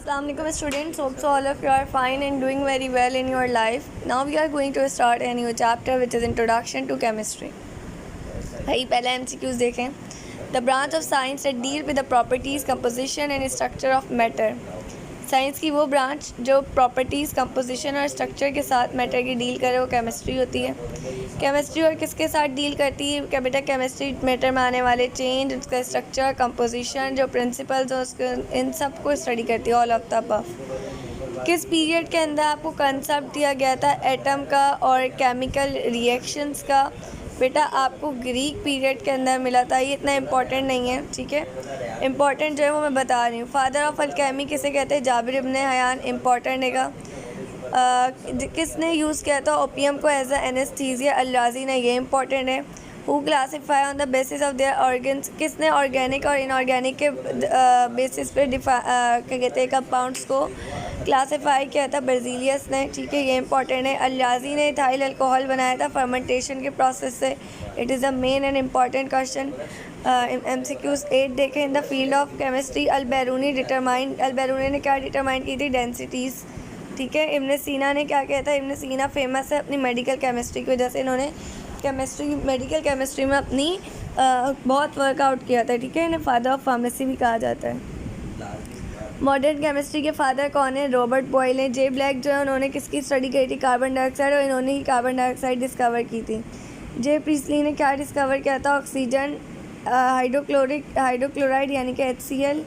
Assalamualaikum students, hope so all of you are fine and doing very well in your life. Now we are going to start a new chapter which is Introduction to Chemistry. भाई पहले MCQs देखें. The branch of science that deal with the properties, composition and structure of matter. Science की वो branch जो properties, composition और structure के साथ matter की डील करे वो केमिस्ट्री होती है. केमिस्ट्री और किसके साथ डील करती है क्या बेटा? केमिस्ट्री मैटर में आने वाले चेंज, उसका स्ट्रक्चर, कंपोजिशन, जो प्रिंसिपल्स हैं उसके, इन सब को स्टडी करती है. All of the above. किस पीरियड के अंदर आपको कंसेप्ट दिया गया था एटम का और केमिकल रिएक्शंस का? बेटा आपको ग्रीक पीरियड के अंदर मिला था. ये इतना इम्पॉर्टेंट नहीं है, ठीक है. इम्पॉर्टेंट जो है वो मैं बता रही हूँ. फादर ऑफ अलकेमी किसे कहते हैं? जाबिर इब्न हयान. इम्पॉर्टेंट है. किसने यूज़ किया था ओपियम को एज अ एनेस्थीसिया? अल-राज़ी ने. ये इम्पॉर्टेंट है. Who classify on the basis of their organs? किसने ऑर्गेनिक और इनऑर्गेनिक के बेसिस पे क्या कहते हैं कंपाउंड्स को क्लासीफाई किया था? बर्जीलियस ने. ठीक है, ये इंपॉर्टेंट है. अल-राज़ी ने इथाइल अल्कोहल बनाया था फर्मेंटेशन के प्रोसेस से. It is a main and important question. MCQs 8 देखें. In the field of chemistry Al-Biruni ने क्या डिटरमाइन की थी? डेंसिटीज़. ठीक है. इब्न सीना ने क्या किया था? इब्न सीना फेमस है अपनी मेडिकल केमिस्ट्री की वजह से. इन्होंने मेडिकल केमिस्ट्री में अपनी बहुत वर्कआउट किया था. ठीक है. इन्हें फादर ऑफ फार्मेसी भी कहा जाता है. मॉडर्न केमिस्ट्री के फादर कौन है? रॉबर्ट बॉयल हैं. जे ब्लैक जो है उन्होंने किसकी स्टडी करी थी? Carbon dioxide. और इन्होंने ही कार्बन डाइऑक्साइड डिस्कवर की थी. जे प्रीस्ली ने क्या डिस्कवर किया था? ऑक्सीजन, हाइड्रोक्लोराइड यानी कि HCl,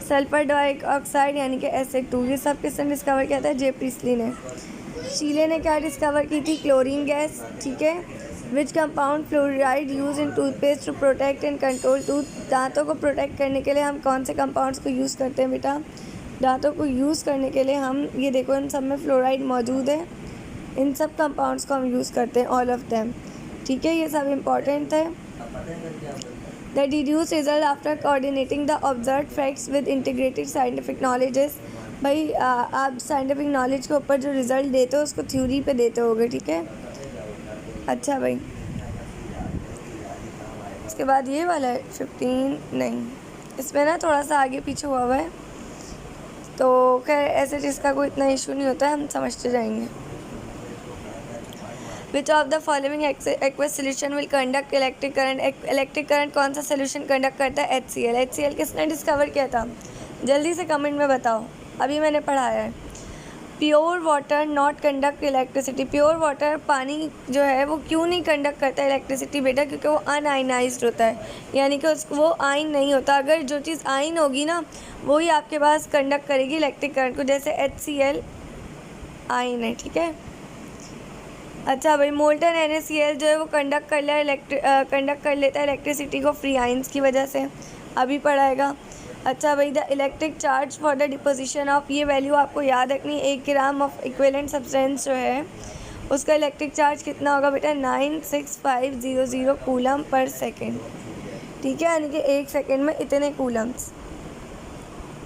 सल्फर डाइऑक्साइड यानी कि SO2. ये सब किसने डिस्कवर किया था? जे प्रीस्ली ने. शीले ने क्या डिस्कवर की थी? Chlorine gas. ठीक है. Which compound fluoride use in toothpaste to protect and control tooth? दांतों को प्रोटेक्ट करने के लिए हम कौन से कंपाउंड्स को यूज़ करते हैं बेटा? दांतों को यूज़ करने के लिए हम ये देखो इन सब में फ्लोराइड मौजूद है. इन सब कंपाउंड्स को हम यूज़ करते हैं, ऑल ऑफ देम. ठीक है, ये सब इम्पॉर्टेंट है. The deduce result after coordinating the observe facts with integrated scientific knowledges. भाई आप साइंटिफिक नॉलेज के ऊपर जो रिज़ल्ट देते हो उसको थ्योरी पे देते होगे. ठीक है. अच्छा भाई, इसके बाद ये वाला है 15 नहीं, इसमें ना थोड़ा सा आगे पीछे हुआ है तो खैर ऐसे चीज़ का कोई इतना इशू नहीं होता है, हम समझते जाएंगे. विच of the following aqueous solution will conduct electric current? Electric current कौन सा सोल्यूशन कंडक्ट करता है? HCl किसने डिस्कवर किया था? जल्दी से कमेंट में बताओ, अभी मैंने पढ़ाया है. Pure water not conduct electricity. Pure water पानी जो है वो क्यों नहीं कंडक्ट करता इलेक्ट्रिसिटी बेटा? क्योंकि वो अनआयनाइज्ड होता है, यानी कि उसको वो आयन नहीं होता. अगर जो चीज़ आयन होगी ना वही आपके पास कंडक्ट करेगी इलेक्ट्रिक करंट को. जैसे HCl आयन है. ठीक है. अच्छा भाई, मोल्टन NaCl जो है वो कंडक्ट कर लेता है इलेक्ट्रिसिटी को फ्री आयंस की वजह से. अभी पढ़ाएगा. अच्छा भाई, the electric charge for the deposition of, ये वैल्यू आपको याद रखनी. 1 ग्राम ऑफ इक्विवेलेंट सब्सटेंस जो है उसका इलेक्ट्रिक चार्ज कितना होगा बेटा? 96500 कूलम पर सेकेंड. ठीक है, यानी कि 1 सेकेंड में इतने कूलम्स,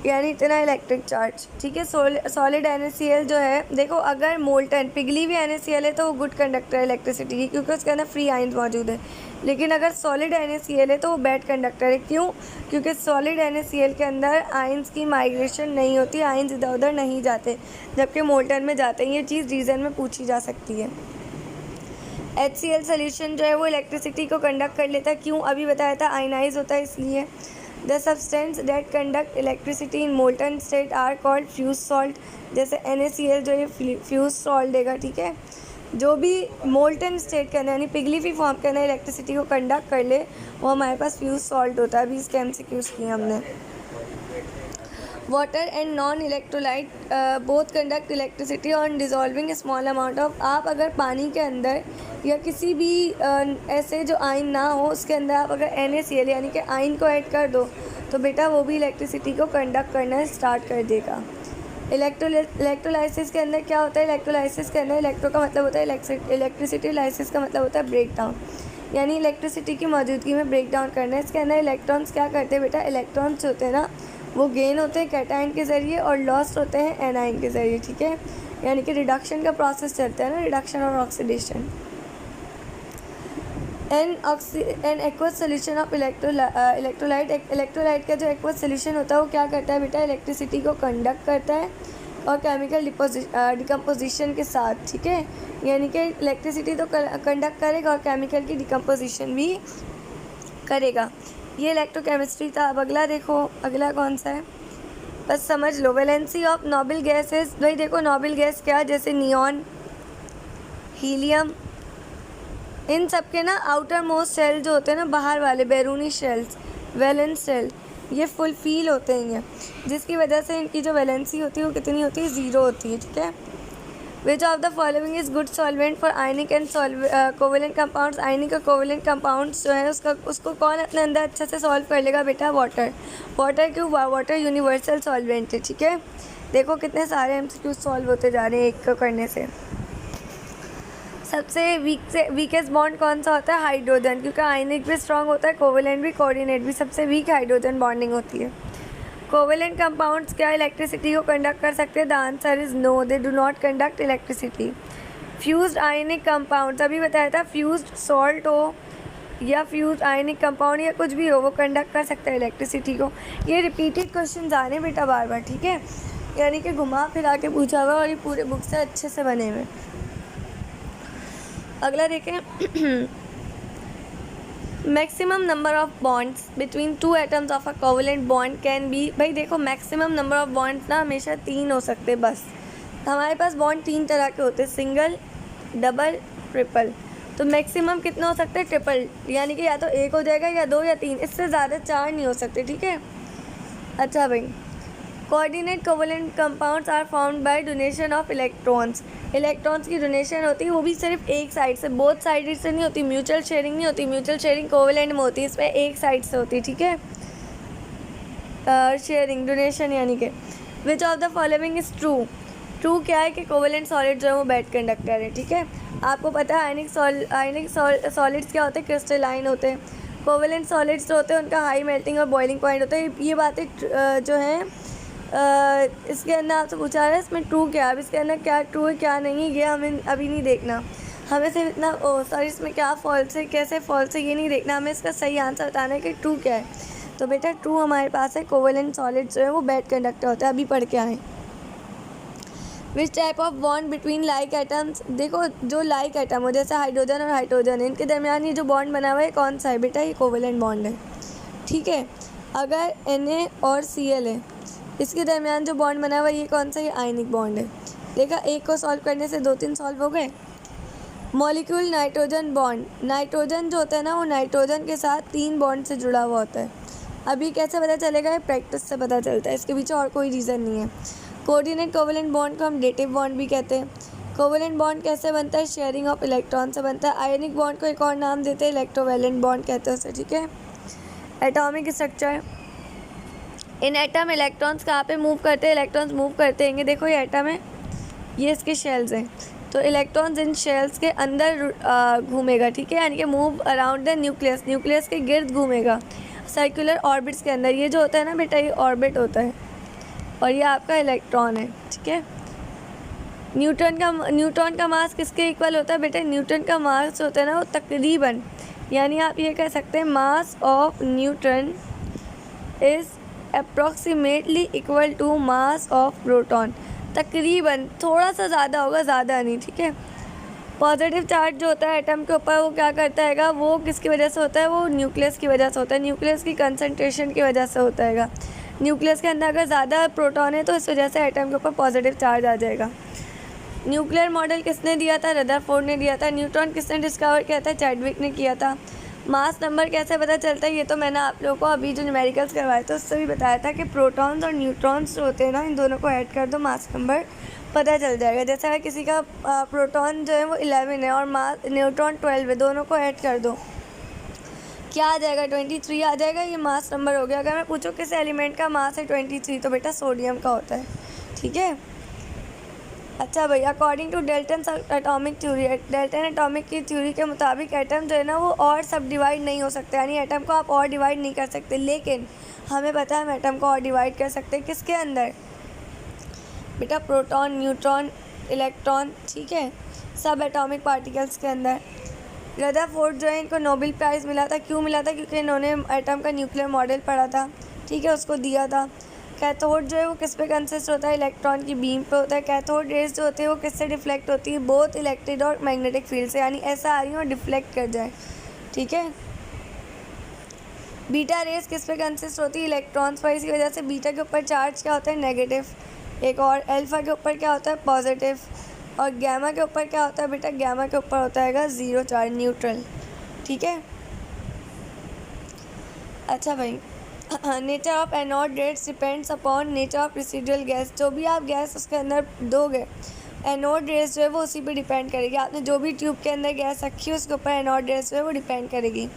यानी इतना इलेक्ट्रिक चार्ज. ठीक है. सॉलिड NaCl जो है, देखो अगर मोल्टन पिघली हुई NaCl है तो वो गुड कंडक्टर है इलेक्ट्रिसिटी की, क्योंकि उसके अंदर फ्री आयंस मौजूद है. लेकिन अगर सॉलिड NaCl है तो वो बैड कंडक्टर है. क्यों? क्योंकि सॉलिड NaCl के अंदर आयंस की माइग्रेशन नहीं होती, आयंस इधर उधर नहीं जाते, जबकि मोल्टन में जाते हैं. ये चीज़ रीज़न में पूछी जा सकती है. HCl सोल्यूशन जो है वो इलेक्ट्रिसिटी को कंडक्ट कर लेता है. क्यों? अभी बताया था, आयनाइज होता है इसलिए. The substance that conduct electricity in molten state are called fuse salt. जैसे NaCl जो ये फ्यूज सॉल्ट देगा. ठीक है. जो भी मोल्टन स्टेट के अंदर यानी पिघली हुई फॉर्म के अंदर इलेक्ट्रिसिटी को कंडक्ट कर ले वो हमारे पास फ्यूज सॉल्ट होता है. अभी इसके MCQs किए हमने. Water and non electrolyte both conduct electricity on dissolving small amount of. आप अगर पानी के अंदर या किसी भी ऐसे जो आयन ना हो उसके अंदर आप अगर NaCl यानी कि आयन को ऐड कर दो तो बेटा वो भी इलेक्ट्रिसिटी को कंडक्ट करना स्टार्ट कर देगा. इलेक्ट्रोलाइसिस के अंदर क्या होता है? इलेक्ट्रोलाइसिस के अंदर इलेक्ट्रो का मतलब होता है इलेक्ट्रिसिटी, लाइसिस का मतलब होता है ब्रेक डाउन, यानी इलेक्ट्रिसिटी की मौजूदगी में ब्रेक डाउन करना है. इसके अंदर इलेक्ट्रॉन्स क्या करते हैं बेटा? इलेक्ट्रॉन्स होते हैं ना वो गेन होते हैं कैटायन के ज़रिए और लॉस्ट होते हैं एनायन के ज़रिए. ठीक है. यानी कि रिडक्शन का प्रोसेस चलता है ना, रिडक्शन और oxidation. An aqueous solution of electrolyte. Electrolyte का जो एक्वस सोल्यूशन होता है वो क्या करता है बेटा, इलेक्ट्रिसिटी को कंडक्ट करता है और केमिकल डिकम्पोजिशन के साथ, ठीक है, यानी कि इलेक्ट्रिसिटी तो कंडक्ट करेगा और केमिकल की डिकम्पोजिशन भी करेगा। ये इलेक्ट्रोकेमिस्ट्री था। अब अगला देखो, अगला कौन सा है, बस समझ लो। वैलेंसी ऑफ नोबल गैसेस, भाई देखो नोबल गैस क्या, जैसे नियॉन, हीलियम, इन सब के ना आउटर मोस्ट सेल जो होते हैं ना, बाहर वाले बैरूनी शेल्स, वैलेंस सेल, ये फुलफिल होते हैं ये, जिसकी वजह से इनकी जो वैलेंसी होती है वो कितनी होती है, 0 होती है, ठीक है। Which of the following is good solvent for ionic and covalent compounds. Ionic और कोवेलेंट कंपाउंड्स जो है उसको कौन अपने अंदर अच्छे से सॉल्व कर लेगा बेटा, वाटर। वाटर क्यों, वाटर यूनिवर्सल सॉल्वेंट है, ठीक है। देखो कितने सारे MCQ सॉल्व होते जा रहे हैं एक को करने से। सबसे वीकेस्ट बॉन्ड कौन सा होता है, हाइड्रोजन, क्योंकि आयनिक भी स्ट्रांग होता है, कोवेलेंट भी, कोऑर्डिनेट भी, सबसे वीक हाइड्रोजन बॉन्डिंग होती है। कोवेलेंट कंपाउंड्स क्या इलेक्ट्रिसिटी को कंडक्ट कर सकते हैं, the answer is no, they do not conduct electricity. Fused ionic compounds, अभी बताया था, फ्यूज्ड सॉल्ट हो या फ्यूज्ड आयनिक कंपाउंड या कुछ भी हो, वो कंडक्ट कर सकता है इलेक्ट्रिसिटी को। ये रिपीटेड क्वेश्चन आ रहे हैं बेटा बार बार, ठीक है, यानी कि घुमा फिरा के पूछा हुआ और ये पूरे बुक से अच्छे से बने हुए। अगला देखें, maximum number of bonds between 2 atoms of a covalent bond can be. भाई देखो मैक्सिमम नंबर ऑफ बॉन्ड्स ना हमेशा 3 हो सकते हैं बस। हमारे पास बॉन्ड 3 तरह के होते हैं, सिंगल, डबल, ट्रिपल। तो मैक्सिमम कितने हो सकते हैं, ट्रिपल, यानी कि या तो 1 हो जाएगा या 2 या 3, इससे ज़्यादा 4 नहीं हो सकते, ठीक है। अच्छा भाई, coordinate covalent compounds are found by donation of electrons. Electrons की डोनेशन होती है, वो भी सिर्फ एक साइड से, बोथ साइड से नहीं होती, म्यूचुअल शेयरिंग नहीं होती। म्यूचुअल शेयरिंग कोवेलेंट में होती है, इसमें एक साइड से होती है, ठीक है, शेयरिंग, डोनेशन यानी कि। विच of the following is true. True क्या है कि कोवेलेंट सॉलिड जो है वो बैड कंडक्टर है, ठीक है। आपको पता है आयनिक सॉलिड्स क्या होते हैं, क्रिस्टलाइन होते हैं। कोवेलेंट सॉलिड्स जो होते हैं उनका हाई मेल्टिंग और बॉइलिंग पॉइंट होता है। ये बातें जो हैं इसके अंदर आपसे पूछा रहा है इसमें ट्रू क्या, अब इसके अंदर क्या ट्रू है क्या नहीं है ये हमें अभी नहीं देखना, हमें सिर्फ इतना सॉरी इसमें क्या फॉल्स है कैसे फॉल्स है ये नहीं देखना, हमें इसका सही आंसर बताना है कि ट्रू क्या है। तो बेटा ट्रू हमारे पास है, कोवेलेंट सॉलिड जो है वो बैड कंडक्टर होता है, अभी पढ़ के आए। Which type of bond between like atoms. देखो जो लाइक एटम हो जैसे हाइड्रोजन और हाइड्रोजन, इनके दरमियान ये जो बॉन्ड बना हुआ है कौन सा है बेटा, ये कोवेलेंट बॉन्ड है, ठीक है। अगर Na और Cl है, इसके दरमियान जो बॉन्ड बना हुआ है ये कौन सा, ये आयनिक बॉन्ड है। देखा, एक को सॉल्व करने से 2-3 सॉल्व हो गए। मॉलिक्यूल नाइट्रोजन बॉन्ड, नाइट्रोजन जो होता है ना वो नाइट्रोजन के साथ 3 बॉन्ड से जुड़ा हुआ होता है। अभी कैसे पता चलेगा, ये प्रैक्टिस से पता चलता है, इसके पीछे और कोई रीज़न नहीं है। कोऑर्डिनेट कोवेलेंट बॉन्ड को हम डेटिव बॉन्ड भी कहते हैं। कोवेलेंट बॉन्ड कैसे बनता है, शेयरिंग ऑफ इलेक्ट्रॉन से बनता है। आयनिक बॉन्ड को एक और नाम देते हैं इलेक्ट्रोवैलेंट बॉन्ड कहते हैं उसे, ठीक है। एटॉमिक स्ट्रक्चर, इन एटम इलेक्ट्रॉन्स कहाँ पे मूव करते हैं, इलेक्ट्रॉन्स मूव करते हैं, देखो ये एटम है, ये इसके शेल्स हैं, तो इलेक्ट्रॉन्स इन शेल्स के अंदर घूमेगा, ठीक है, यानी कि move around the nucleus, nucleus के गिर्द घूमेगा सर्कुलर ऑर्बिट्स के अंदर। ये जो होता है ना बेटा ये ऑर्बिट होता है और ये आपका इलेक्ट्रॉन है, ठीक है। न्यूट्रॉन का मास किसके इक्वल होता है बेटा, न्यूट्रॉन का मास होता है ना वो तकरीबन, यानी आप ये कह सकते हैं mass of neutron is approximately equal to mass of proton, तकरीबन, थोड़ा सा ज़्यादा होगा, ज़्यादा नहीं, ठीक है। पॉजिटिव चार्ज जो होता है एटम के ऊपर वो क्या करता है, वो किसकी वजह से होता है, वो न्यूक्लियस की वजह से होता है, न्यूक्लियस की कंसंट्रेशन की वजह से होता है। न्यूक्लियस के अंदर अगर ज़्यादा प्रोटॉन है तो इस वजह से एटम के ऊपर पॉजिटिव चार्ज आ जाएगा। न्यूक्लियर मॉडल किसने दिया था, रदरफोर्ड ने दिया था। न्यूट्रॉन किसने डिस्कवर किया था, चैडविक ने किया था। मास नंबर कैसे पता चलता है, ये तो मैंने आप लोगों को अभी जो न्यूमेरिकल्स करवाए थे उससे भी बताया था कि प्रोटॉन्स और न्यूट्रॉन्स जो होते हैं ना इन दोनों को ऐड कर दो, मास नंबर पता चल जाएगा। जैसे अगर किसी का प्रोटॉन जो है वो 11 है और मास न्यूट्रॉन 12 है, दोनों को ऐड कर दो, क्या आ जाएगा, 23 आ जाएगा, ये मास नंबर हो गया। अगर मैं पूछूं किस एलिमेंट का मास है 23, तो बेटा सोडियम का होता है, ठीक है। अच्छा भाई, according to Dalton atomic theory, Dalton atomic की थ्योरी के मुताबिक एटम जो है ना वो और सब डिवाइड नहीं हो सकते, यानी एटम को आप और डिवाइड नहीं कर सकते, लेकिन हमें पता है हम एटम को और डिवाइड कर सकते हैं किसके अंदर बेटा, प्रोटॉन, न्यूट्रॉन, इलेक्ट्रॉन, ठीक है, सब एटॉमिक पार्टिकल्स के अंदर। रदरफोर्ड जो है इनको नोबेल प्राइज़ मिला था। क्यों मिला था? क्योंकि इन्होंने एटम का न्यूक्लियर मॉडल पढ़ा था, ठीक है, उसको दिया था। कैथोड जो है वो किस पे कंसिस्ट होता है? इलेक्ट्रॉन की बीम पे होता है। कैथोड रेज जो होती है वो किससे डिफ्लेक्ट होती है? बोथ इलेक्ट्रिक और मैग्नेटिक फील्ड से, यानी ऐसा आ रही है और डिफ्लेक्ट कर जाए, ठीक है। बीटा रेज किस पे कंसिस्ट होती है? इलेक्ट्रॉन्स पर। इसी वजह से बीटा के ऊपर चार्ज क्या होता है? नेगेटिव। एक और अल्फा के ऊपर क्या होता है? पॉजिटिव। और गैमा के ऊपर क्या होता है बेटा? गैमा के ऊपर होता है ज़ीरो चार्ज, न्यूट्रल, ठीक है। अच्छा भाई, nature of anode rays depends upon nature of residual gas. जो भी आप गैस उसके अंदर दोगे, एनोड रेस जो है वो उसी पे डिपेंड करेगी। आपने जो भी ट्यूब के अंदर गैस रखी है उसके ऊपर एनोड रेस जो है वो डिपेंड करेगी।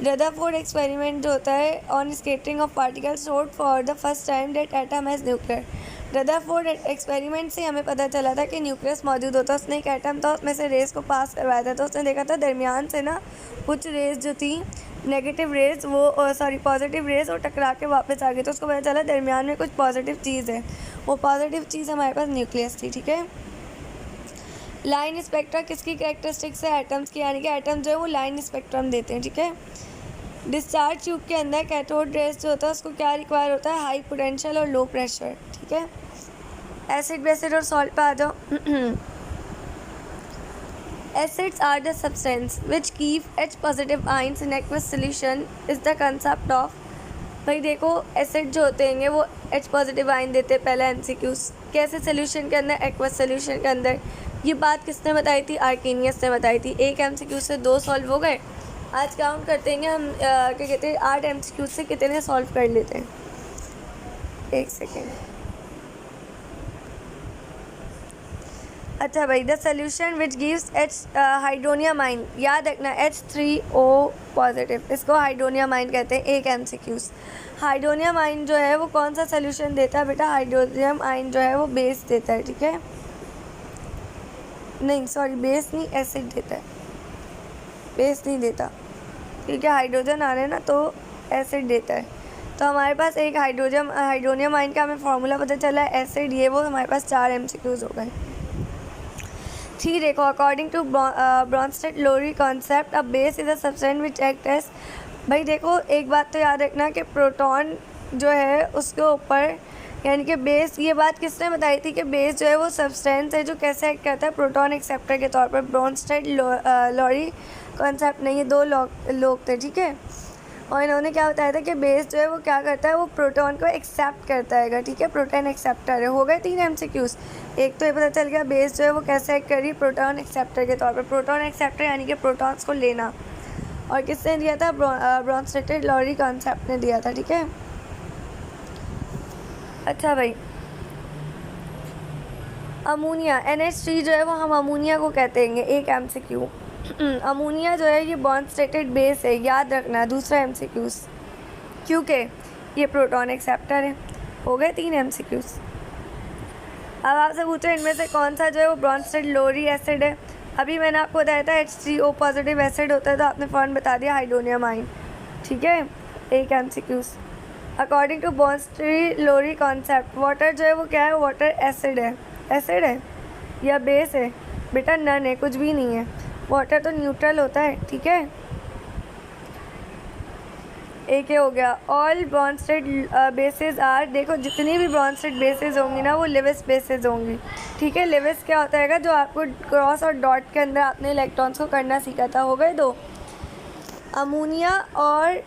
रदरफोर्ड एक्सपेरिमेंट जो होता है on scattering of particles showed for the first time that atom has nuclear. Rutherford experiment से हमें पता चला था कि न्यूक्लियस मौजूद होता है। उसने एक एटम था, उसमें से रेस को पास करवाया था, तो उसने देखा था दरमियान से ना कुछ रेस जो थी नेगेटिव रेस, वो सॉरी पॉजिटिव रेस, वो टकरा के वापस आ गई। तो उसको पता चला दरमियान में कुछ पॉजिटिव चीज़ है। वो पॉजिटिव चीज़ हमारे पास न्यूक्लियस थी, ठीक है। लाइन स्पेक्ट्रा किसकी कैरेक्टरिस्टिक्स है? एटम्स की, यानी कि एटम जो है वो लाइन स्पेक्ट्रम देते हैं, ठीक है। डिस्चार्ज ट्यूब के अंदर कैथोड रेस जो होता है उसको क्या रिक्वायर होता है? हाई पोटेंशियल और लो प्रेशर, ठीक है। एसिड बेसिड और सॉल्ट पे आ जाओ। Acids are the substance which keep H positive ions in aqueous solution is the concept of. भाई देखो, एसिड जो होते हैं वो H पॉजिटिव आयन देते हैं। पहला MCQs कैसे सोल्यूशन के अंदर? एक्वस सोल्यूशन के अंदर। ये बात किसने बताई थी? आर्केनियस ने बताई थी। एक MCQ से 2 सॉल्व हो गए। आज काउंट करते हैं हम, क्या कहते हैं, 8 MCQ से कितने सॉल्व कर लेते हैं। एक सेकेंड। अच्छा भाई, the solution which gives H hydronium ion, याद रखना H3O पॉजिटिव, इसको हाइड्रोनियम आयन कहते हैं। एक MCQs। हाइड्रोनियम आयन जो है वो कौन सा सोल्यूशन देता है बेटा? हाइड्रोनियम आयन जो है वो बेस देता है, ठीक है। नहीं सॉरी, बेस नहीं, एसिड देता है, बेस नहीं देता, क्योंकि हाइड्रोजन आ रहे हैं ना, तो एसिड देता है। तो हमारे पास एक हाइड्रोनियम आयन का हमें फार्मूला पता चला है, एसिड, ये वो हमारे पास 4 MCQs हो गए। ठीक, देखो, according to Bronsted-Lowry concept a base is a substance which act as. भाई देखो, एक बात तो याद रखना कि प्रोटॉन जो है उसके ऊपर, यानी कि बेस, ये बात किसने बताई थी कि बेस जो है वो सब्सटेंस है जो कैसे एक्ट करता है? प्रोटॉन एक्सेप्टर के तौर पर। ब्रॉन्स्टेड-लोरी कॉन्सेप्ट नहीं, ये 2 लोग थे, ठीक है। और इन्होंने क्या बताया था कि बेस जो है वो क्या करता है? वो प्रोटॉन को एक्सेप्ट करता है, ठीक है, प्रोटॉन एक्सेप्टर है। हो गए 3 MCQs। एक तो ये पता चल गया बेस जो है वो कैसे एक्ट कर रही है? प्रोटॉन एक्सेप्टर के तौर पर। प्रोटॉन एक्सेप्टर यानी कि प्रोटॉन्स को लेना। और किसने दिया था? ब्रॉन्स्टेड-लोरी कॉन्सेप्ट ने दिया था, ठीक है। अच्छा भाई, अमोनिया NH3 जो है वो हम अमोनिया को कहते हैं। एक MCQ। अमोनिया जो है ये बॉन्ड-स्टेटेड बेस है, याद रखना। दूसरा MCQs, क्योंकि ये प्रोटॉन एक्सेप्टर है। हो गए 3 MCQs। अब आपसे पूछो इनमें से कौन सा जो है वो ब्रॉन्स्टेड-लोरी एसिड है? अभी मैंने आपको बताया था H3O पॉजिटिव एसिड होता है, तो आपने फ़ौरन बता दिया हाइड्रोनियम आयन, ठीक है। एक MCQs। According to Bronsted-Lowry concept, water जो है वो क्या है? वाटर एसिड है। एसिड है या बेस है? बेटा नन है, कुछ भी नहीं है। वाटर तो न्यूट्रल होता है, ठीक है। एक ये हो गया। ऑल ब्रॉन्स्टेड बेसेस आर, देखो जितनी भी ब्रॉन्स्टेड बेसेस होंगी ना वो लिविस बेसेस होंगी, ठीक है। लिविस क्या होता है? जो आपको क्रॉस और डॉट के अंदर आपने इलेक्ट्रॉन्स को करना सीखा था। हो गए 2। अमोनिया और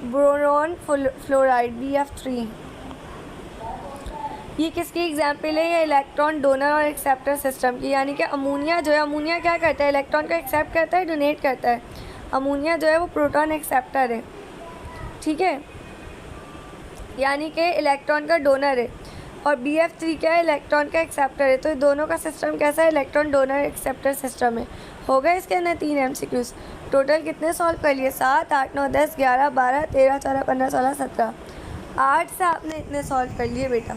बोरोन फ्लोराइड BF3, ये किसकी एग्जाम्पल है? ये इलेक्ट्रॉन डोनर और एक्सेप्टर सिस्टम की। यानी कि अमोनिया जो है, अमोनिया क्या करता है? इलेक्ट्रॉन को एक्सेप्ट करता है, डोनेट करता है। अमोनिया जो है वो प्रोटॉन एक्सेप्टर है, ठीक है, यानी कि इलेक्ट्रॉन का डोनर है। और BF3 क्या है? इलेक्ट्रॉन का एक्सेप्टर है। तो दोनों का सिस्टम कैसा है? इलेक्ट्रॉन डोनर एक्सेप्टर सिस्टम है। हो गए इसके अंदर 3 MCQs। टोटल कितने सॉल्व कर लिए? 7, 8, 9, 10, 11, 12, 13, 14, 15, 16, 17। 8 से आपने इतने सॉल्व कर लिए बेटा।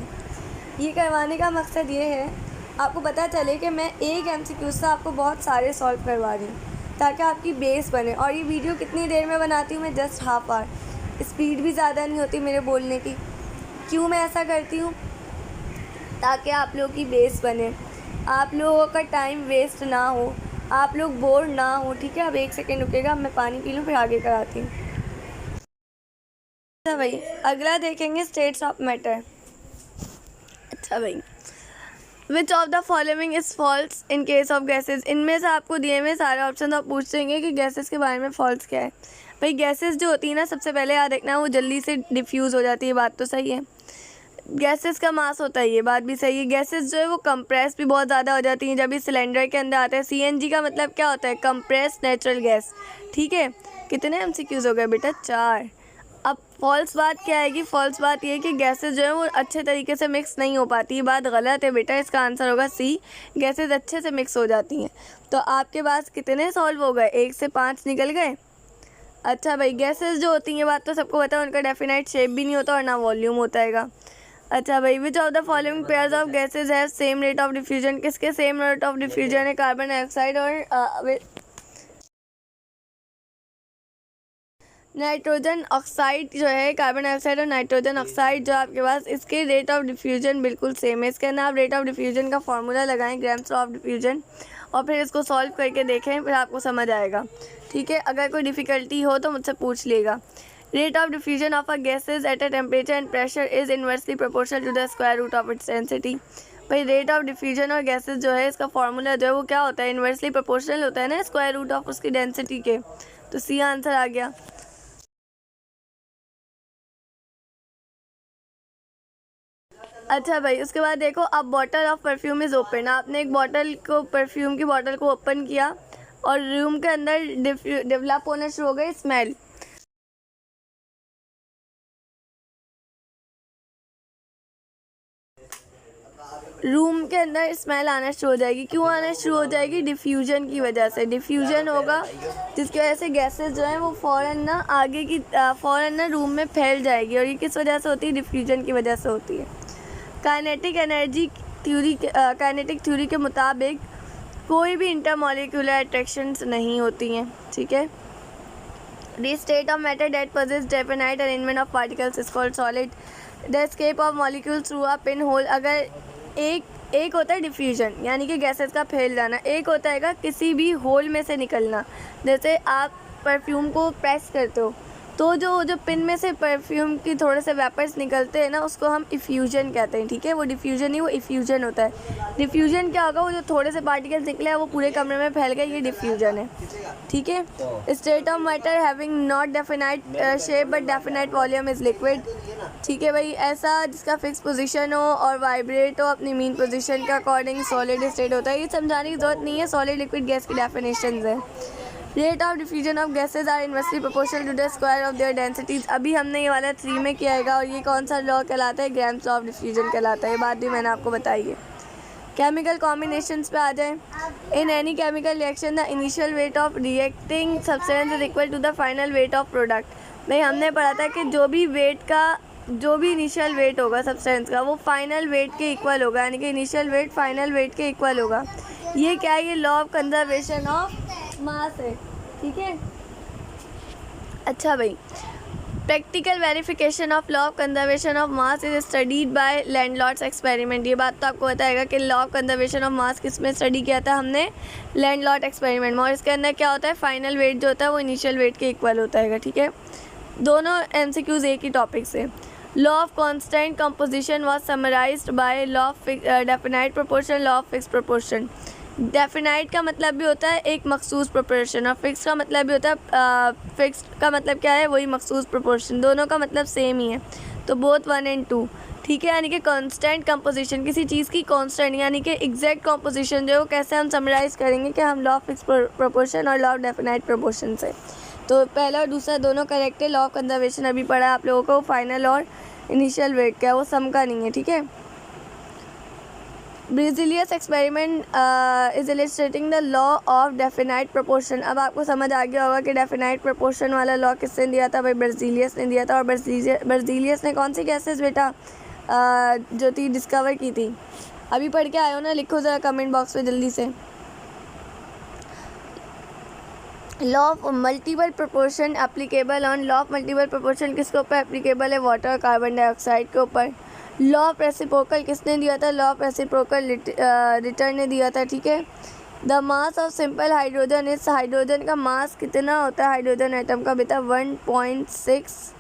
ये करवाने का मकसद ये है आपको पता चले कि मैं एक MCQ से आपको बहुत सारे सॉल्व करवा रही हूँ ताकि आपकी बेस बने। और ये वीडियो कितनी देर में बनाती हूँ मैं? Just half hour. स्पीड भी ज़्यादा नहीं होती मेरे बोलने की। क्यों मैं ऐसा करती हूँ? ताकि आप लोगों की बेस बने, आप लोगों का टाइम वेस्ट ना हो। आप लोग बोर ना हो, ठीक है। अब 1 सेकेंड रुकेगा, मैं पानी पी लूँ फिर आगे कराती हूँ। अच्छा भाई, अगला देखेंगे स्टेट्स ऑफ मैटर। अच्छा भाई, विच of the following is falls in case of gases. इनमें से आपको दिए हुए सारे ऑप्शन आप पूछ देंगे कि गैसेज के बारे में फॉल्स क्या है। भाई गैसेज जो होती है ना, सबसे पहले याद रखना वो जल्दी से डिफ्यूज़ हो जाती है, बात तो सही है। गैसेस का मास होता है, ये बात भी सही है। गैसेस जो है वो कंप्रेस भी बहुत ज़्यादा हो जाती हैं जब इस सिलेंडर के अंदर आते हैं। सीएनजी का मतलब क्या होता है? कंप्रेस नेचुरल गैस, ठीक है। कितने एमसीक्यूज हो गए बेटा? 4। अब फॉल्स बात क्या आएगी? फॉल्स बात ये है कि गैसेस जो है वो अच्छे तरीके से मिक्स नहीं हो पाती। ये बात गलत है बेटा, इसका आंसर होगा सी, गैसेस अच्छे से मिक्स हो जाती हैं। तो आपके पास कितने सॉल्व हो गए? 1 से 5 निकल गए। अच्छा भाई, गैसेस जो होती हैं, बात तो सबको पता है, उनका डेफिनाइट शेप भी नहीं होता और ना वॉल्यूम होता है। अच्छा भाई, विच of the following pairs of gases have same rate of diffusion. किसके सेम रेट ऑफ डिफ्यूजन है? कार्बन डाइऑक्साइड और नाइट्रोजन ऑक्साइड जो है, कार्बन डाइऑक्साइड और नाइट्रोजन ऑक्साइड जो आपके पास, इसके रेट ऑफ डिफ्यूजन बिल्कुल सेम है। इसके अंदर आप रेट ऑफ डिफ्यूजन का फॉर्मूला लगाएं, ग्राम्स ऑफ डिफ्यूजन, और फिर इसको सॉल्व करके देखें, फिर आपको समझ आएगा, ठीक है। अगर कोई डिफ़िकल्टी हो तो मुझसे पूछ लेगा। Rate of diffusion of a gases at a temperature and pressure is inversely proportional to the square root of its density. भाई रेट ऑफ डिफ्यूजन और गैसेज जो है, इसका फॉर्मूला जो है वो क्या होता है? इन्वर्सली प्रोपोर्शनल होता है ना स्क्वायर रूट ऑफ उसकी डेंसिटी के। तो सी आंसर आ गया। अच्छा भाई, उसके बाद देखो, अब bottle of perfume is open. आपने एक बॉटल को, परफ्यूम की बॉटल को ओपन किया और रूम के अंदर डेवलप होना शुरू हो गई स्मेल। रूम के अंदर स्मेल आना शुरू हो जाएगी। क्यों आना शुरू हो जाएगी? डिफ्यूजन की वजह से। डिफ्यूजन होगा जिसकी वजह से गैसेस जो है वो फ़ौरन ना आगे की फ़ौरन ना रूम में फैल जाएगी। और ये किस वजह से होती है? डिफ्यूजन की वजह से होती है। Kinetic energy theory, kinetic theory के मुताबिक कोई भी इंटरमॉलिक्यूलर अट्रैक्शंस नहीं होती हैं, ठीक है। The state of matter that possess definite arrangement of particles is called solid. The escape of molecules through a pin hole. अगर एक होता है डिफ्यूजन, यानी कि गैसेस का फैल जाना। एक होता है किसी भी होल में से निकलना। जैसे आप परफ्यूम को प्रेस करते हो तो जो पिन में से परफ्यूम की थोड़े से वेपर्स निकलते हैं ना, उसको हम इफ्यूजन कहते हैं, ठीक है। वो डिफ्यूजन नहीं, वो इफ्यूजन होता है। डिफ्यूजन क्या होगा? वो जो थोड़े से पार्टिकल्स निकले हैं वो पूरे कमरे में फैल गए, ये डिफ्यूजन है, ठीक है। State of matter having not definite shape but definite volume is liquid, ठीक है भाई। ऐसा जिसका फिक्स पोजीशन हो और वाइब्रेट हो अपनी मीन पोजीशन के अकॉर्डिंग, सॉलिड स्टेट होता है। ये समझाने की जरूरत नहीं है, सॉलिड लिक्विड गैस की डेफिनेशंस है। Rate of diffusion of gases are inversely proportional to the square of their densities. अभी हमने ये वाला 3 में किया है, और ये कौन सा लॉ कहलाता है? ग्राम्स ऑफ डिफ्यूजन कहलाता है। ये बात भी मैंने आपको बताई है। केमिकल कॉम्बिनेशंस पे आ जाएं। In any chemical reaction the initial weight of reacting substance is equal to the final weight of product. भाई हमने पढ़ा था कि जो भी इनिशियल वेट होगा सब्सटेंस का, वो फाइनल वेट के इक्वल होगा, यानी कि इनिशियल वेट फाइनल वेट के इक्वल होगा। ये क्या है? ये law of conservation of mass है, ठीक है। अच्छा भाई, practical verification of law of conservation of mass is studied by landlords experiment. ये बात तो आपको बताएगा कि law of conservation of mass किस में स्टडी किया था हमने? लैंडलॉर्ड एक्सपेरिमेंट में। और इसके अंदर क्या होता है? फाइनल वेट जो होता है वो इनिशियल वेट के इक्वल होता है, ठीक है। दोनों एमसीक्यूज एक ही टॉपिक से। Law of constant composition was summarised by law of definite proportion, law of fix proportion. Definite का मतलब भी होता है एक मखसूस प्रोपोर्शन, और फिक्स का मतलब भी होता है फिक्स का मतलब क्या है? वही मखसूस प्रोपोर्शन। दोनों का मतलब सेम ही है, तो बोथ 1 और 2, ठीक है। यानी कि कांस्टेंट कंपोजिशन, किसी चीज़ की कांस्टेंट यानी कि एग्जैक्ट कंपोजिशन जो है वो कैसे हम समराइज़ करेंगे कि हम लॉ ऑफ फिक्स प्रोपोर्शन और लॉ ऑफ डेफिनाइट प्रोपोर्शन से। तो पहला और दूसरा दोनों करेक्ट है। लॉ ऑफ कंजर्वेशन अभी पढ़ा है आप लोगों को, फाइनल और इनिशियल वेट का, वो सम का नहीं है, ठीक है। Berzelius experiment is illustrating the law of definite proportion. अब आपको समझ आ गया होगा कि डेफिनाइट प्रोपोर्शन वाला लॉ किसने दिया था? भाई ब्रिजिलियस ने दिया था। और ब्रिजिलियस ने कौन सी गैसेस बेटा जो थी डिस्कवर की थी? अभी पढ़ के आए हो ना? लिखो ज़रा कमेंट बॉक्स में जल्दी से। Law of multiple proportion applicable on. Law of multiple proportion किसके ऊपर एप्लीकेबल है? वाटर और कार्बन डाइऑक्साइड के ऊपर। लॉ ऑफ रेसिप्रोकल किसने दिया था? लॉ ऑफ रेसिप्रोकल रिटर्न ने दिया था, ठीक है। The mass of simple hydrogen, इस हाइड्रोजन का मास कितना होता है हाइड्रोजन एटम का बेटा? 1.6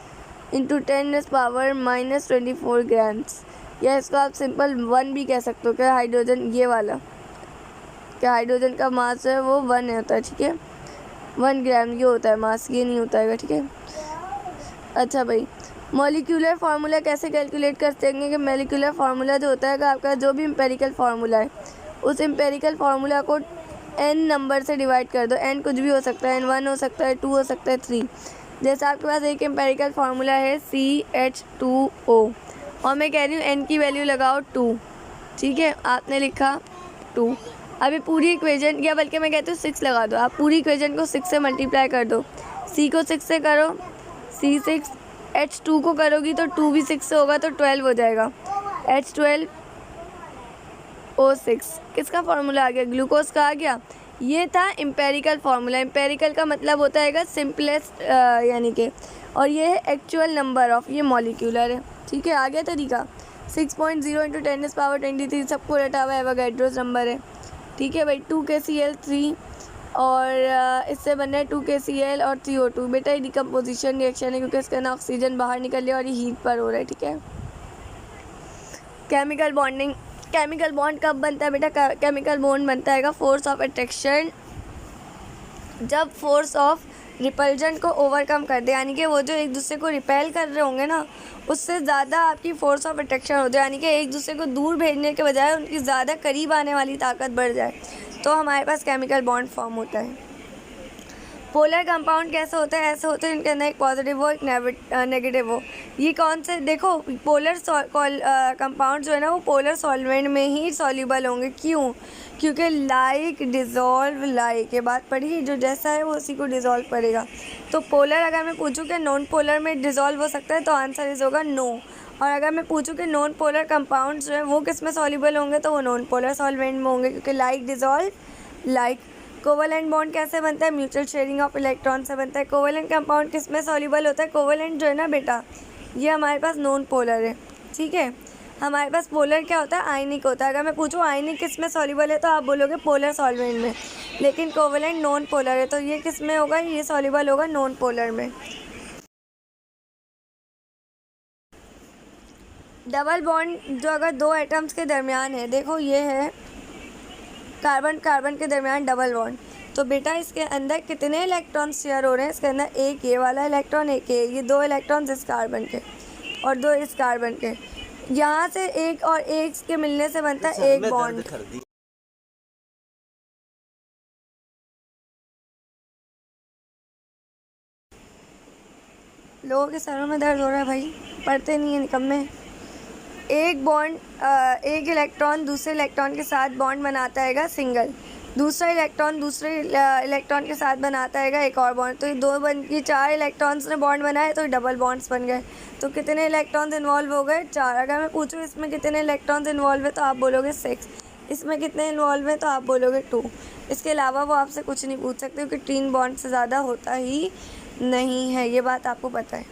इंटू 10⁻⁻24 ग्राम्स, या इसको आप सिंपल 1 भी कह सकते हो। क्या हाइड्रोजन ये वाला, क्या हाइड्रोजन का मास है वो 1 होता है, ठीक है, 1 ग्राम ये होता है मास, ये नहीं होता है, ठीक है। अच्छा भाई, मॉलिक्यूलर फार्मूला कैसे कैलकुलेट करते हैं कि मॉलिक्यूलर फार्मूला जो होता है कि आपका जो भी एम्पेरिकल फार्मूला है उस एम्पेरिकल फार्मूला को n नंबर से डिवाइड कर दो। n कुछ भी हो सकता है, n1 हो सकता है, 2 हो सकता है, 3। जैसे आपके पास एक एम्पेरिकल फार्मूला है CH2O और मैं कह रही हूँ n की वैल्यू लगाओ 2, ठीक है, आपने लिखा 2। अभी पूरी इक्वेशन, या बल्कि मैं कहती हूँ 6 लगा दो, आप पूरी इक्वेशन को 6 से मल्टीप्लाई कर दो। C को 6 से करो, C6, H2 को करोगी तो 2 भी 6 से होगा तो 12 हो जाएगा, H12O6। किसका फार्मूला आ गया? ग्लूकोज का आ गया। ये था एम्पेरिकल फार्मूला। एम्पेरिकल का मतलब होता है सिंपलेस्ट यानी कि, और ये है एक्चुअल नंबर ऑफ, ये मॉलिक्यूलर है, ठीक है। आ गया तरीका। 6.0 इंटू 10⁻23 सबको रटा हुआ एवोगैड्रोस नंबर है, ठीक है भाई। 2KCl3 और इससे बनना है 2KCl और 3O2। बेटा ये डिकम्पोजिशन रिएक्शन है क्योंकि इसके अंदर ऑक्सीजन बाहर निकल रहा है और ये हीट पर हो रहा है, ठीक है। केमिकल बॉन्डिंग, केमिकल बॉन्ड कब बनता है बेटा? केमिकल बॉन्ड बनता है फोर्स ऑफ अट्रैक्शन, जब फोर्स ऑफ रिपल्जन को ओवरकम कर दे, यानी कि वो जो एक दूसरे को रिपेल कर रहे होंगे ना उससे ज़्यादा आपकी फोर्स ऑफ अट्रैक्शन हो जाए, यानी कि एक दूसरे को दूर भेजने के बजाय उनकी ज़्यादा करीब आने वाली ताकत बढ़ जाए, तो हमारे पास केमिकल बॉन्ड फॉर्म होता है। पोलर कंपाउंड कैसे होता है? ऐसे होते हैं इनके अंदर एक पॉजिटिव हो एक नेगेटिव हो। ये कौन से, देखो पोलर कंपाउंड जो है ना वो पोलर सॉल्वेंट में ही सॉल्यूबल होंगे। क्यों? क्योंकि लाइक डिज़ोल्व लाइक, के बाद पढ़ी, जो जैसा है वो उसी को डिज़ोल्व करेगा। तो पोलर अगर मैं पूछूं कि नॉन पोलर में डिज़ोल्व हो सकता है तो आंसर इस होगा नो। और अगर मैं पूछूं कि नॉन पोलर कंपाउंड जो है वो किस में सॉल्यूबल होंगे तो वो नॉन पोलर सॉल्वेंट में होंगे, क्योंकि like dissolve like. Covalent bond कैसे बनता है? म्यूचुअल शेयरिंग ऑफ इलेक्ट्रॉन से बनता है। कोवेलेंट कंपाउंड किस में सॉल्यूबल होता है? कोवेलेंट जो है ना बेटा ये हमारे पास नॉन पोलर है, ठीक है। हमारे पास पोलर क्या होता है? आयनिक होता है। अगर मैं पूछूं आयनिक किस में सॉल्यूबल है तो आप बोलोगे पोलर सॉल्वेंट में, लेकिन कोवेलेंट नॉन पोलर है तो ये किस में होगा? ये सॉल्यूबल होगा नॉन पोलर में। डबल बॉन्ड जो अगर दो एटम्स के दरमियान है, देखो ये है कार्बन कार्बन के दरमियान डबल बॉन्ड, तो बेटा इसके अंदर कितने इलेक्ट्रॉन शेयर हो रहे हैं? इसके अंदर एक ये वाला इलेक्ट्रॉन, एक ये 2 इलेक्ट्रॉन इस कार्बन के और 2 इस कार्बन के। यहाँ से एक और एक के मिलने से बनता है एक बॉन्ड। लोगों के सरों में दर्द हो रहा है भाई, पढ़ते नहीं है निकम्मे। एक बॉन्ड, एक इलेक्ट्रॉन दूसरे इलेक्ट्रॉन के साथ बॉन्ड बनाता है सिंगल, दूसरा इलेक्ट्रॉन दूसरे इलेक्ट्रॉन के साथ बनाता है एक और बॉन्ड, तो ये 4 इलेक्ट्रॉन्स ने बॉन्ड बनाए तो डबल बॉन्ड्स बन गए। तो कितने इलेक्ट्रॉन्स इन्वॉल्व हो गए? 4। अगर मैं पूछूँ इसमें कितने इलेक्ट्रॉन्स इन्वॉल्व है तो आप बोलोगे 6। इसमें कितने इन्वॉल्व है तो आप बोलोगे 2। इसके अलावा वो आपसे कुछ नहीं पूछ सकते क्योंकि 3 बॉन्ड से ज़्यादा होता ही नहीं है, ये बात आपको पता है।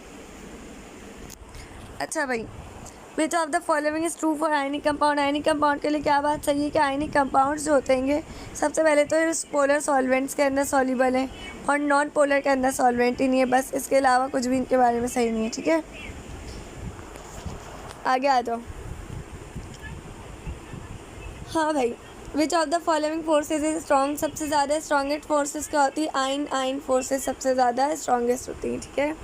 अच्छा भाई, विच of the following is true for ionic compound? Ionic compound के लिए क्या बात सही है कि आयनिक कंपाउंड्स जो होते हैं सबसे पहले तो पोलर सॉल्वेंट्स के अंदर सॉल्यूबल है और नॉन पोलर के अंदर सॉल्वेंट ही नहीं है, बस। इसके अलावा कुछ भी इनके बारे में सही नहीं है, ठीक है। आगे आ जाओ। हाँ भाई, विच of the following forces is strong? सबसे ज़्यादा स्ट्रॉन्गेस्ट फोर्सेज क्या होती है? आयन फोर्सेज सबसे ज़्यादा स्ट्रॉन्गेस्ट होती हैं, ठीक है।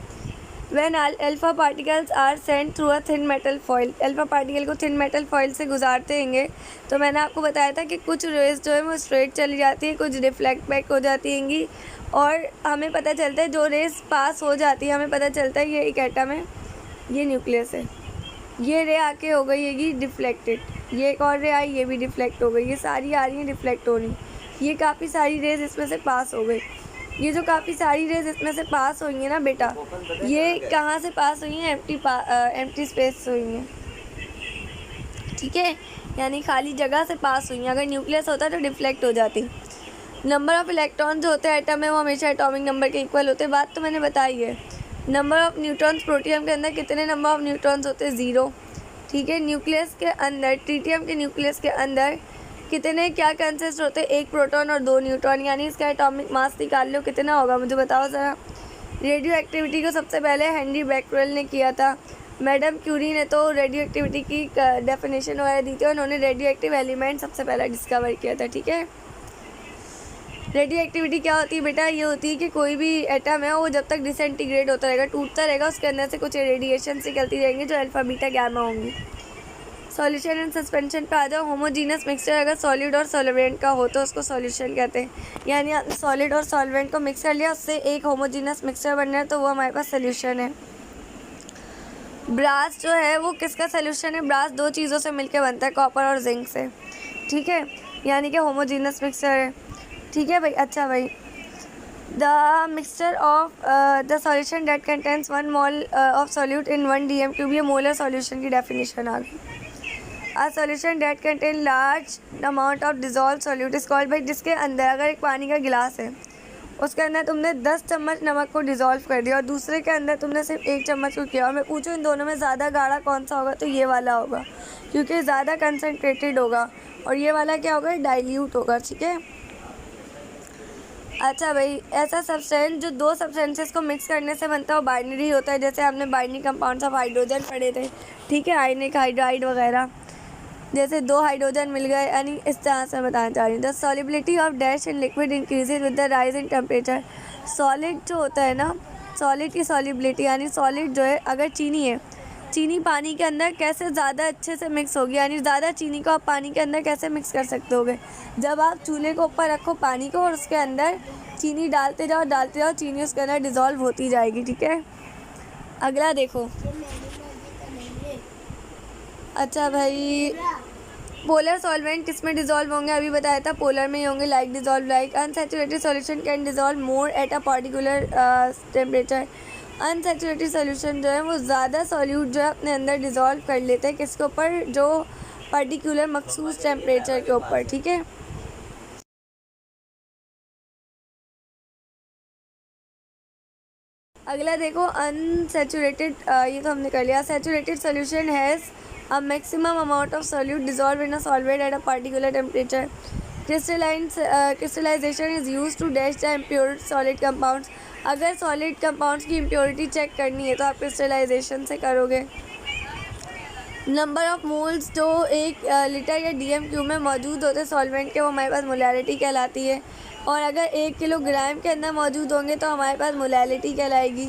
When alpha particles are sent through a thin metal foil, alpha particle को थिन मेटल फॉइल से गुजारते हैंगे तो मैंने आपको बताया था कि कुछ रेस जो है वो स्ट्रेट चली जाती है, कुछ रिफ्लेक्ट बैक हो जाती हैंगी, और हमें पता चलता है जो रेस पास हो जाती है हमें पता चलता है ये एक एटम है, ये न्यूक्लियस है, ये रे आके हो गई है डिफ्लेक्टेड, ये एक और रे आई ये भी डिफ्लेक्ट हो गई, ये सारी आ रही हैं डिफ्लेक्ट हो रही, ये काफ़ी सारी रेस इसमें से पास हो गई। ये जो काफ़ी सारी रेज इसमें से पास हुई हैं ना बेटा, ये कहाँ से पास हुई हैं? एम्प्टी स्पेस से हुई हैं, ठीक है, यानी खाली जगह से पास हुई हैं। अगर न्यूक्लियस होता तो डिफ्लेक्ट हो जाती। नंबर ऑफ़ इलेक्ट्रॉन जो होते हैं एटम में वो हमेशा एटॉमिक नंबर के इक्वल होते हैं, बात तो मैंने बताई है। नंबर ऑफ़ न्यूट्रॉन्स प्रोटियम के अंदर कितने नंबर ऑफ़ न्यूट्रॉन्स होते हैं? 0, ठीक है। न्यूक्लियस के अंदर, ट्रीटियम के न्यूक्लियस के अंदर कितने क्या कंसिस्ट होते हैं, 1 प्रोटॉन और 2 न्यूट्रॉन, यानी इसका एटॉमिक मास निकाल लो कितना होगा मुझे बताओ ज़रा। रेडियो एक्टिविटी को सबसे पहले हेनरी बैक्वेल ने किया था। मैडम क्यूरी ने तो रेडियो एक्टिविटी की डेफिनेशन वगैरह दी थी, उन्होंने रेडियो एक्टिव एलिमेंट सबसे पहले डिस्कवर किया था। ठीक है, रेडियो एक्टिविटी क्या होती है बेटा, ये होती है कि कोई भी एटम है वो जब तक डिसइंटीग्रेट होता रहेगा, टूटता रहेगा, उसके अंदर से कुछ रेडिएशन निकलती रहेंगी जो अल्फा बीटा गामा होंगी। सॉल्यूशन एंड सस्पेंशन पे आ जाओ। होमोजीनस मिक्सचर अगर सॉलिड और सॉल्वेंट का हो तो उसको सॉल्यूशन कहते हैं, यानी आपने सॉलिड और सॉल्वेंट को मिक्स कर लिया, उससे एक होमोजीनस मिक्सचर बन रहा है तो वो हमारे पास सोल्यूशन है। ब्रास जो है वो किसका सोल्यूशन है, ब्रास 2 चीज़ों से मिलकर बनता है, कॉपर और जिंक से। ठीक है, यानी कि होमोजीनस मिक्सचर है। ठीक है भाई, अच्छा भाई, the mixture of the solution that contains 1 mole of solute in 1 dm³, ये मोलर सॉल्यूशन की डेफिनेशन आ गई। A solution that contain large amount of dissolved solute is called, भाई जिसके अंदर अगर एक पानी का गिलास है उसके अंदर तुमने 10 चम्मच नमक को डिज़ोल्व कर दिया और दूसरे के अंदर तुमने सिर्फ 1 चम्मच को किया, और मैं पूछूं इन दोनों में ज़्यादा गाढ़ा कौन सा होगा, तो ये वाला होगा क्योंकि ज़्यादा कंसनट्रेटेड होगा, और ये वाला क्या होगा, डाइल्यूट होगा। ठीक है, अच्छा भाई, ऐसा सब्सटेंस जो 2 सब्सटेंसेस को मिक्स करने से बनता है वो बाइनरी होता है, जैसे आपने बाइंडिंग कंपाउंड्स ऑफ हाइड्रोजन पढ़े थे। ठीक है, आयनिक हाइड्राइड वगैरह, जैसे 2 हाइड्रोजन मिल गए, यानी इस तरह से मैं बताना चाह रही हूँ। The solubility of dash in liquid increases with the rise in temperature. Solid जो होता है ना, सॉलिड की सॉलिबिलिटी, यानी सॉलिड जो है, अगर चीनी है, चीनी पानी के अंदर कैसे ज़्यादा अच्छे से मिक्स होगी, यानी ज़्यादा चीनी को आप पानी के अंदर कैसे मिक्स कर सकते होगे, जब आप चूल्हे को ऊपर रखो पानी को और उसके अंदर चीनी डालते जाओ, चीनी उसके अंदर डिज़ोल्व होती जाएगी। ठीक है, अगला देखो। अच्छा भाई, पोलर सॉल्वेंट किस में डिजोल्व होंगे, अभी बताया था पोलर में ही होंगे, like dissolve like. Unsaturated solution can dissolve more at a particular temperature. Unsaturated solution जो है वो ज़्यादा सॉल्यूट जो है अपने अंदर डिजोल्व कर लेते हैं, किसके ऊपर, जो पर्टिकुलर मखसूस टेम्परेचर के ऊपर। ठीक है, अगला देखो, अनसैचुरेटेड, ये तो हमने कर लिया। Saturated solution has a maximum amount of solute dissolved in a solvent at a particular temperature. Crystallization is used to dash the impure solid compounds. अगर solid compounds की impurity check करनी है तो आप crystallization से करोगे। नंबर ऑफ मोल्स जो 1 litre या dm³ में मौजूद होते सॉल्वेंट के, वो हमारे पास मोलैरिटी कहलाती है, और अगर 1 किलोग्राम के अंदर मौजूद होंगे तो हमारे पास मोलैरिटी कहलाएगी।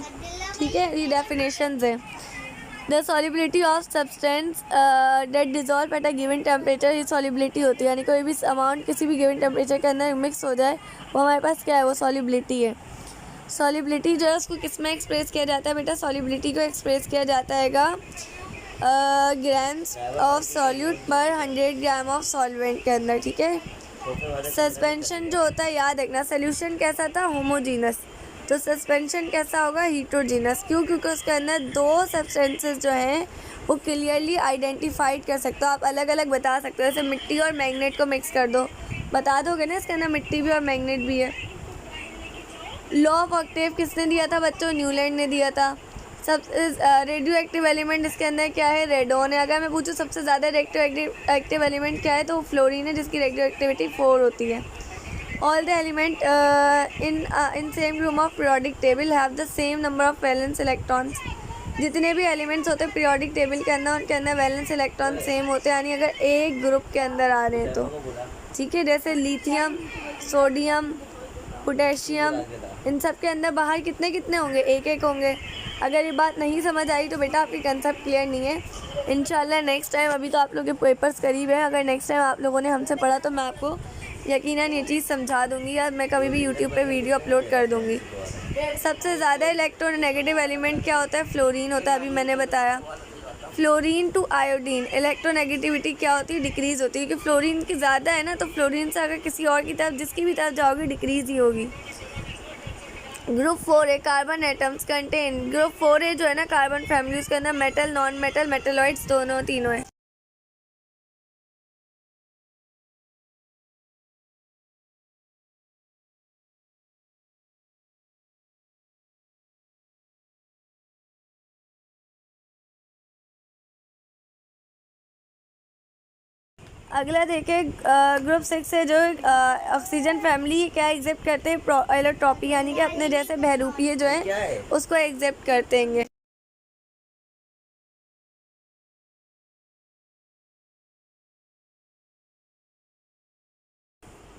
ठीक है, ये डेफिनेशंस है। The solubility of substance date dissolve at a given temperature, ये सॉलिबिलिटी होती है, यानी कोई भी अमाउंट किसी भी गिवन टेम्परेचर के अंदर मिक्स हो जाए वो हमारे पास क्या है, वो सॉलिबिलिटी है। सॉलिबिलिटी जो है उसको किस में एक्सप्रेस किया जाता है बेटा, सॉलिबिलिटी को एक्सप्रेस किया जाता है ग्राम्स ऑफ सॉल्यूट पर 100 ग्राम ऑफ सॉल्वेंट के अंदर। ठीक है, सस्पेंशन जो होता है याद रखना, सोल्यूशन कैसा था, होमोजीनस, तो सस्पेंशन कैसा होगा, हीटरोजीनस। क्यों, क्योंकि उसके अंदर 2 सब्सटेंसेस जो हैं वो क्लियरली आइडेंटिफाइड कर सकते हो, आप अलग अलग बता सकते हो, जैसे मिट्टी और मैग्नेट को मिक्स कर दो, बता दोगे ना इसके अंदर मिट्टी भी और मैग्नेट भी है। लॉ ऑफ ऑक्टेव किसने दिया था बच्चों, न्यूलैंड ने दिया था। सब रेडियो एक्टिव एलिमेंट इसके अंदर क्या है, रेडोन है। अगर मैं पूछूँ सबसे ज़्यादा रेडियो एक्टिव एलिमेंट क्या है तो फ्लोरीन है, जिसकी रेडियो एक्टिविटी 4 होती है। All the element in same group of periodic table have the same number of valence electrons. जितने भी एलिमेंट्स होते हैं पीरियोडिक टेबल के अंदर, उनके अंदर वैलेंस इलेक्ट्रॉन सेम होते हैं, यानी अगर एक ग्रुप के अंदर आ रहे हैं तो। ठीक है, जैसे लिथियम, सोडियम, पोटेशियम, इन सब के अंदर बाहर कितने कितने होंगे, एक एक होंगे। अगर ये बात नहीं समझ आई तो बेटा आपकी कंसेप्ट क्लियर नहीं है। इंशाल्लाह नेक्स्ट टाइम, अभी तो आप लोगों के पेपर्स करीब हैं, अगर नेक्स्ट टाइम आप लोगों ने हमसे पढ़ा तो मैं आपको यकीनन ये चीज़ समझा दूंगी, या मैं कभी भी यूट्यूब पे वीडियो अपलोड कर दूंगी। सबसे ज़्यादा इलेक्ट्रोनेगेटिव एलिमेंट क्या होता है, फ्लोरीन होता है, अभी मैंने बताया। फ्लोरीन टू आयोडीन इलेक्ट्रोनेगेटिविटी क्या होती है, डिक्रीज़ होती है, क्योंकि फ्लोरीन की ज़्यादा है ना, तो फ्लोरीन से अगर किसी और की तरफ, जिसकी भी तरफ जाओगी, डिक्रीज़ ही होगी। ग्रुप 4 है, कार्बन एटम्स कंटेन। ग्रुप 4 है जो है ना कार्बन फैमिली, उसके अंदर मेटल, नॉन मेटल, मेटलॉइड्स दोनों तीनों है। अगला देखें ग्रुप 6 से जो ऑक्सीजन फैमिली क्या एग्जिस्ट करते हैं, एलोट्रॉपी, यानी कि अपने जैसे बहरूपीय जो है उसको एग्जिस्ट करते हैं।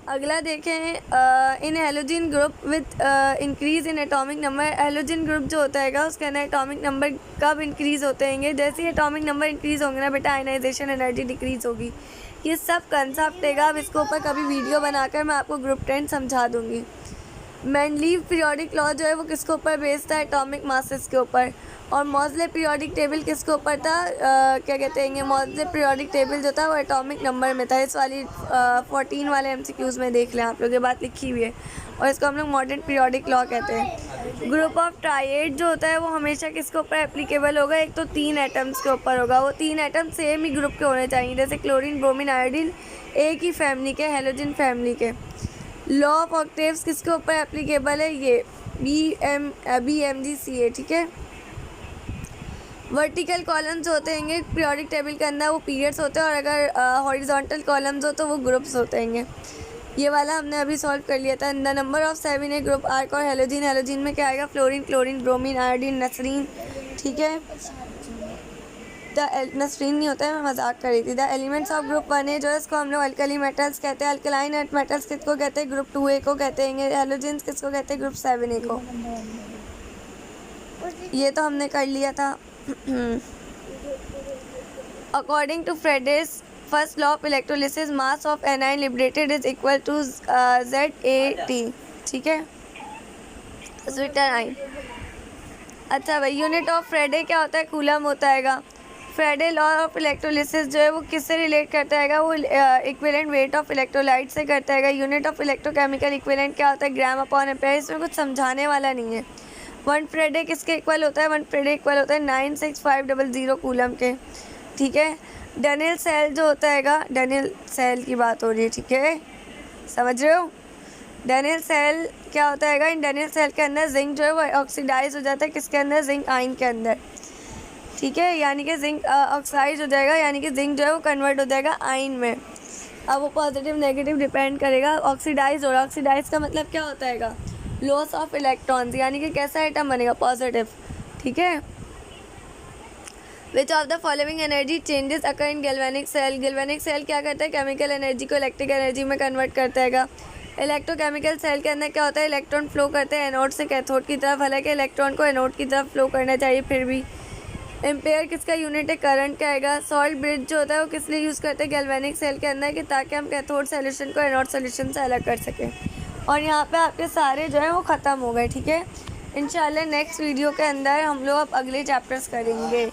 अगला देखें in halogen group with increase in atomic number. Halogen group जो होता है उसके अंदर एटॉमिक नंबर कब इंक्रीज होते हैं? जैसे ही एटॉमिक नंबर इंक्रीज होंगे ना बेटा, आयनाइजेशन एनर्जी डिक्रीज होगी। ये सब कंसेप्ट है, अब इसके ऊपर कभी वीडियो बनाकर मैं आपको ग्रुप 10 समझा दूंगी। मेंडलीव पीरियोडिक लॉ जो है वो किसके ऊपर बेस्ड था? एटॉमिक मासेस के ऊपर। और मॉजले पीरियोडिक टेबल किसके ऊपर था? क्या कहते हैं, मॉजले पीरियोडिक टेबल जो था वो एटॉमिक नंबर में था। इस वाली 14 वाले MCQs में देख लें आप लोग, ये बात लिखी हुई है, और इसको हम लोग मॉडर्न पीरियोडिक लॉ कहते हैं। ग्रुप ऑफ ट्राइएड जो होता है वो हमेशा किसके ऊपर एप्लीकेबल होगा? एक तो 3 एटम्स के ऊपर होगा, वो 3 एटम सेम ही ग्रुप के होने चाहिए, जैसे क्लोरीन, ब्रोमीन, आयोडीन, एक ही फैमिली के, हेलोजन फैमिली के। लॉ ऑफ ऑक्टेव्स किसके ऊपर एप्लीकेबल है? ये BMGCA, ठीक है। वर्टिकल कॉलम्स होते हैं पीरियोडिक टेबल के अंदर, वो पीरियड्स होते हैं, और अगर हॉरिजॉन्टल कॉलम्स हो तो वो ग्रुप्स होते हैं। ये वाला हमने अभी सॉल्व कर लिया था। द नंबर ऑफ 7 है ग्रुप आर्क और हेलोजन। हेलोजन में क्या आएगा? Fluorine, chlorine, bromine, iodine, Nasreen, ठीक है। नसरीन नहीं होता है, मैं मजाक कर रही थी। द एलिमेंट्स ऑफ ग्रुप 1 है जो इसको हम लोग अल्कली मेटल्स कहते हैं। अल्कलाइन मेटल्स किसको कहते हैं? ग्रुप 2A को कहते हैं। हेलोजन किसको कहते हैं? ग्रुप 7A को। ये तो हमने कर लिया था। According to Faraday's first law of electrolysis, mass of anion liberated is equal to ZAT, ठीक है, Zwitterine। अच्छा भाई, यूनिट ऑफ फ्रेडे क्या होता है? कूलम होता है। फ्रेडे लॉ ऑफ इलेक्ट्रोलिसिस जो है वो किससे रिलेट करता है? वो इक्विवेलेंट वेट ऑफ इलेक्ट्रोलाइट से करता है। यूनिट ऑफ इलेक्ट्रोकेमिकल इक्विवेलेंट क्या होता है? ग्राम अपॉन एम्पेयर। इसमें कुछ समझाने वाला नहीं है। 1 फ्रेडे किसके इक्वल होता है? 1 फ्रेडे इक्वल होता है 96500 कूलम के, ठीक है। डनेल सेल जो होता है, डनेल सेल की बात हो रही है, ठीक है, समझ रहे हो? डनेल सेल क्या होता है? इन डनेल सेल के अंदर जिंक जो है वो ऑक्सीडाइज हो जाता है, किसके अंदर? जिंक आयन के अंदर, ठीक है, यानी कि जिंक ऑक्साइड हो जाएगा, यानी कि जिंक जो है वो कन्वर्ट हो जाएगा आयन में। अब वो पॉजिटिव नेगेटिव डिपेंड करेगा। ऑक्सीडाइज हो रहा, ऑक्सीडाइज का मतलब क्या होता है? लॉस ऑफ इलेक्ट्रॉन्स, यानी कि कैसा आइटम बनेगा? पॉजिटिव, ठीक है। Which of the following energy changes occur in galvanic cell. Galvanic cell क्या करता है? केमिकल एनर्जी को इलेक्ट्रिक एनर्जी में कन्वर्ट करता है। इलेक्ट्रोकेमिकल सेल के अंदर क्या होता है? इलेक्ट्रॉन फ्लो करते हैं एनोड से कैथोड की तरफ, हालांकि इलेक्ट्रॉन को एनोड की तरफ फ्लो करना चाहिए फिर भी। एम्पेयर किसका यूनिट है? करंट का आएगा। सॉल्ट ब्रिज जो होता है वो किस लिए यूज़ करते हैं गैल्वेनिक सेल के अंदर? कि ताकि हम कैथोड सोल्यूशन को एनोड सोल्यूशन से अलग कर सकें। और यहाँ पे आपके सारे जो है वो ख़त्म हो गए, ठीक है। इंशाल्लाह नेक्स्ट वीडियो के अंदर हम लोग अब अगले चैप्टर्स करेंगे।